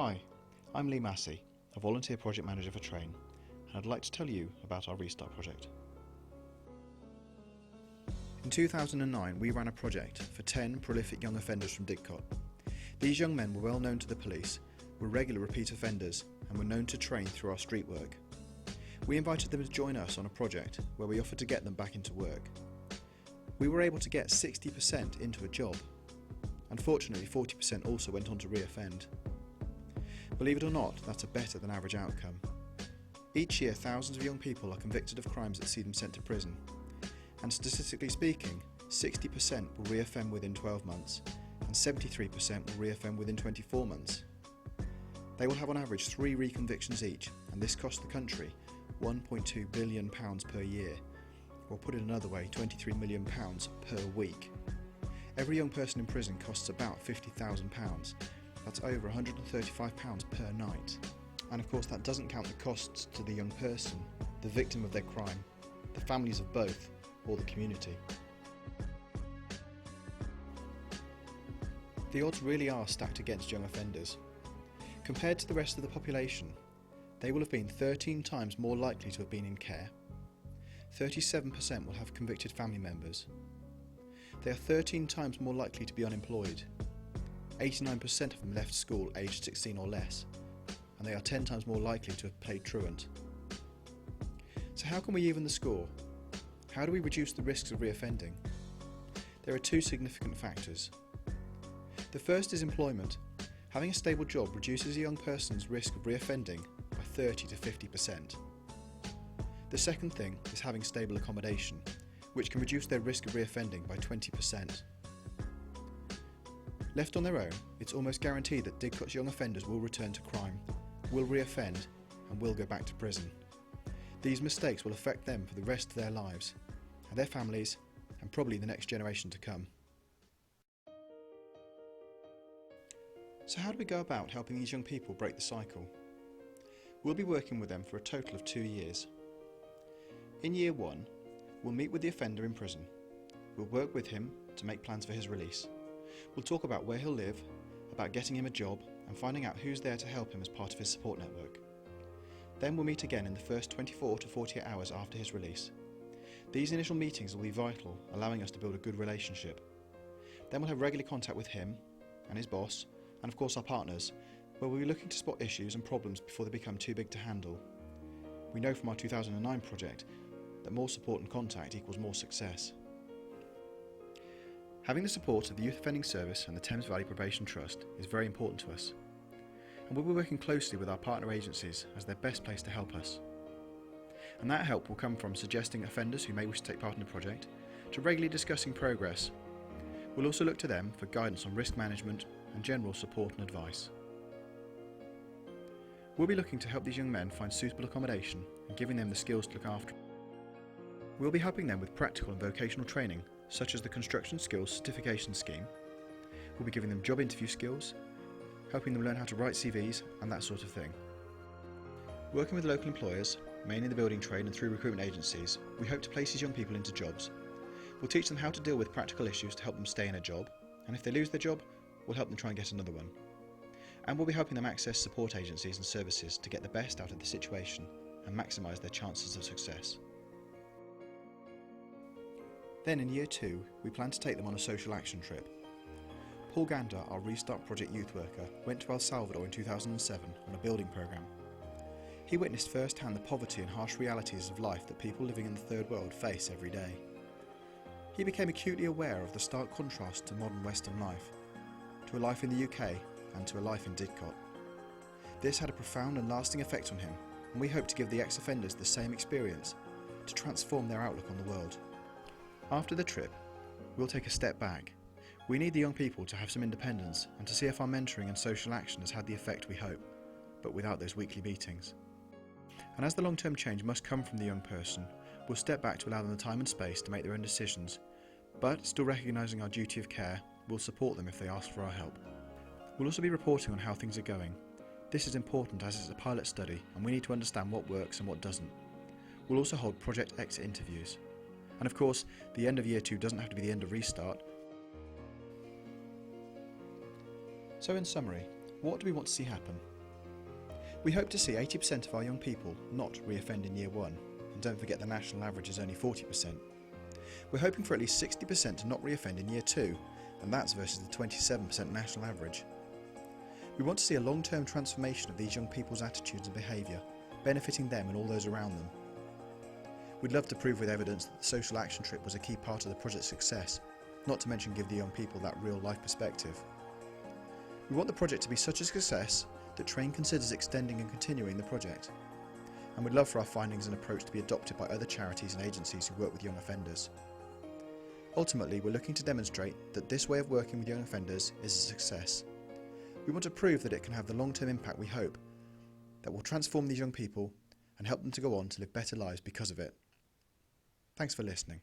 Hi, I'm Lee Massey, a volunteer project manager for TRAIN, and I'd like to tell you about our Restart project. In 2009 we ran a project for 10 prolific young offenders from Didcot. These young men were well known to the police, were regular repeat offenders and were known to TRAIN through our street work. We invited them to join us on a project where we offered to get them back into work. We were able to get 60% into a job. Unfortunately, 40% also went on to reoffend. Believe it or not, that's a better than average outcome. Each year, thousands of young people are convicted of crimes that see them sent to prison. And statistically speaking, 60% will reoffend within 12 months, and 73% will reoffend within 24 months. They will have on average 3 reconvictions each, and this costs the country £1.2 billion per year, or put it another way, £23 million per week. Every young person in prison costs about £50,000. That's over £135 per night. And of course that doesn't count the costs to the young person, the victim of their crime, the families of both, or the community. The odds really are stacked against young offenders. Compared to the rest of the population, they will have been 13 times more likely to have been in care. 37% will have convicted family members. They are 13 times more likely to be unemployed. 89% of them left school aged 16 or less, and they are 10 times more likely to have played truant. So how can we even the score? How do we reduce the risks of reoffending? There are 2 significant factors. The first is employment. Having a stable job reduces a young person's risk of reoffending by 30 to 50%. The second thing is having stable accommodation, which can reduce their risk of reoffending by 20%. Left on their own, it's almost guaranteed that Didcot's young offenders will return to crime, will reoffend, and will go back to prison. These mistakes will affect them for the rest of their lives, and their families, and probably the next generation to come. So how do we go about helping these young people break the cycle? We'll be working with them for a total of 2 years. In year 1, we'll meet with the offender in prison. We'll work with him to make plans for his release. We'll talk about where he'll live, about getting him a job, and finding out who's there to help him as part of his support network. Then we'll meet again in the first 24 to 48 hours after his release. These initial meetings will be vital, allowing us to build a good relationship. Then we'll have regular contact with him and his boss, and of course our partners, where we'll be looking to spot issues and problems before they become too big to handle. We know from our 2009 project that more support and contact equals more success. Having the support of the Youth Offending Service and the Thames Valley Probation Trust is very important to us, and we'll be working closely with our partner agencies as they're best placed to help us. And that help will come from suggesting offenders who may wish to take part in the project, to regularly discussing progress. We'll also look to them for guidance on risk management and general support and advice. We'll be looking to help these young men find suitable accommodation and giving them the skills to look after. We'll be helping them with practical and vocational training, such as the Construction Skills Certification Scheme. We'll be giving them job interview skills, helping them learn how to write CVs and that sort of thing. Working with local employers, mainly in the building trade and through recruitment agencies, we hope to place these young people into jobs. We'll teach them how to deal with practical issues to help them stay in a job, and if they lose their job, we'll help them try and get another one. And we'll be helping them access support agencies and services to get the best out of the situation and maximise their chances of success. Then in year 2, we plan to take them on a social action trip. Paul Gander, our Restart Project youth worker, went to El Salvador in 2007 on a building programme. He witnessed firsthand the poverty and harsh realities of life that people living in the third world face every day. He became acutely aware of the stark contrast to modern Western life, to a life in the UK and to a life in Didcot. This had a profound and lasting effect on him, and we hope to give the ex-offenders the same experience, to transform their outlook on the world. After the trip, we'll take a step back. We need the young people to have some independence and to see if our mentoring and social action has had the effect we hope, but without those weekly meetings. And as the long-term change must come from the young person, we'll step back to allow them the time and space to make their own decisions, but still recognising our duty of care, we'll support them if they ask for our help. We'll also be reporting on how things are going. This is important as it's a pilot study and we need to understand what works and what doesn't. We'll also hold project exit interviews. And of course, the end of year 2 doesn't have to be the end of Restart. So in summary, What do we want to see happen? We hope to see 80% of our young people not reoffend in year 1, and don't forget the national average is only 40%. We're hoping for at least 60% to not reoffend in year 2, and that's versus the 27% national average. We want to see a long-term transformation of these young people's attitudes and behaviour, benefiting them and all those around them. We'd love to prove with evidence that the social action trip was a key part of the project's success, not to mention give the young people that real-life perspective. We want the project to be such a success that Train considers extending and continuing the project. And we'd love for our findings and approach to be adopted by other charities and agencies who work with young offenders. Ultimately, we're looking to demonstrate that this way of working with young offenders is a success. We want to prove that it can have the long-term impact we hope, that will transform these young people and help them to go on to live better lives because of it. Thanks for listening.